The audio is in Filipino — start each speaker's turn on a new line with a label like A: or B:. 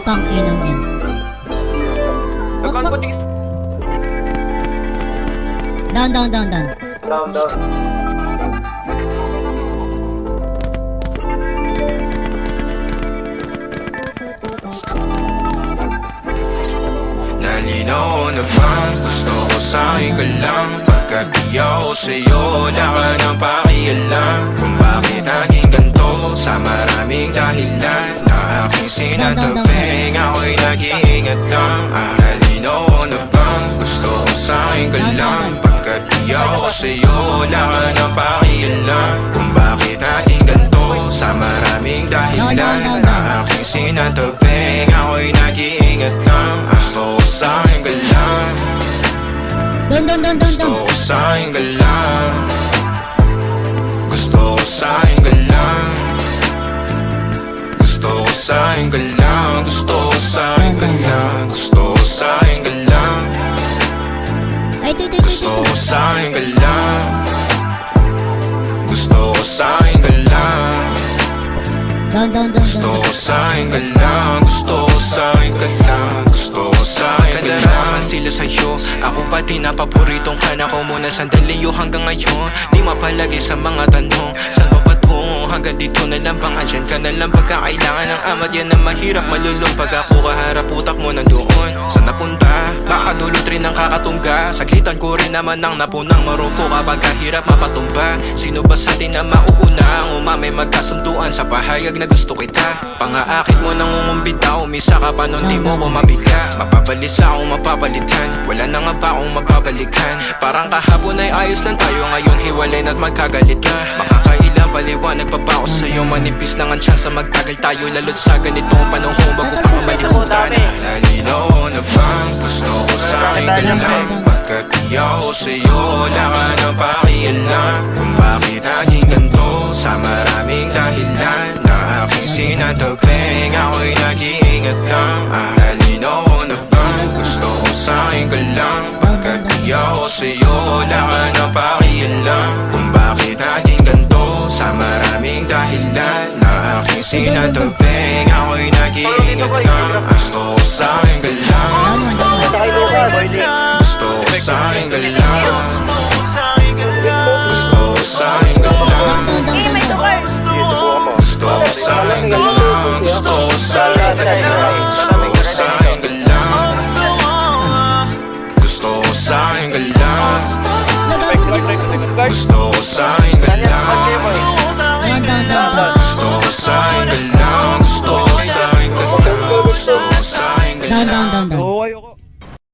A: Tangina yan.
B: Nagkaan po, tigis.
A: Down.
B: Down.
C: Nalinaw na ba? Gusto ko sa'yo ka lang. Pagkat di ako sa'yo, wala ka nang pakialam. Kung bakit naging ganito sa maraming dahilan na aking sinataping, ako'y nag-iingat lang. Nalinaw na ba? Gusto ko sa'yo ka lang. Pagkat di ako sa'yo, wala ka nang pakialam. Kung bakit naging ganito sa maraming dahilan na aking sinataping, ako'y nag-iingat lang. Gusto ko sa'yo ka lang. Gusto ko sa'yo ka lang. Gusto ko sa'yo ka lang. Gusto ko sa'yo ka lang. Gusto ko sa'yo ka lang. Gusto ko sa'yo ka lang. Gusto ko sa'yo ka lang. Gusto ko sa'yo ka lang. Gusto ko sa'yo ka lang. Gusto ko sa'yo ka lang. Gusto ko sa'yo ka lang. Sila sa'yo, ako pati na paboritong ka na ko muna sandali yo hanggang ngayon. Di mapalagi sa mga tanong, saan ba patungo? Hanggang dito na lang bang andyan ka na lang pagkakailangan ng amat? Yan ang mahirap malulong pag ako kaharap utak mo nandoon. Saan napunta? Baka dulot rin ang kakatungga. Saglitan ko rin naman ang napunang marupo kapag kahirap mapatumba. Sino ba sa atin na mauuna ang umamay magkasunduan sa pahayag na gusto kita? Pangaakit mo nang umumbita, umisa ka pa nun di mo ko mabigla. Mapabalisa akong mapapalitan, wala na nga ba akong mapabalikan? Parang kahapon ay ayos lang tayo, ngayon hiwalay na't magkagalit na. Makakailang paliwanag pa ba ako sa'yo? Manipis lang ang tsansa magtagal tayo, lalo't sa ganitong panahon bago pa ka malimutan. Nalinaw na bang gusto ko sa'yo ka lang? Pagkat di ako sa'yo, wala ka nang pakialam. Kung bakit naging ganito sa maraming dahilan na aking sinataping, ako'y nag-iingat lang. Nalinaw na bang gusto ko sa'yo ka lang? Pagkat di ako sa'yo, wala ka nang pakialam. Kung bakit naging ganito sa maraming dahilan na aking sinataping, ako'y nag-iingat lang. Gusto ko sa'yo ka lang. Gusto ko sa'yo ka lang. Gusto ko sa'yo ka lang. Gusto ko sa'yo ka lang. Gusto ko sa'yo ka lang. Gusto ko sa'yo ka lang. Gusto ko sa'yo ka lang. Gusto ko sa'yo ka lang. Gusto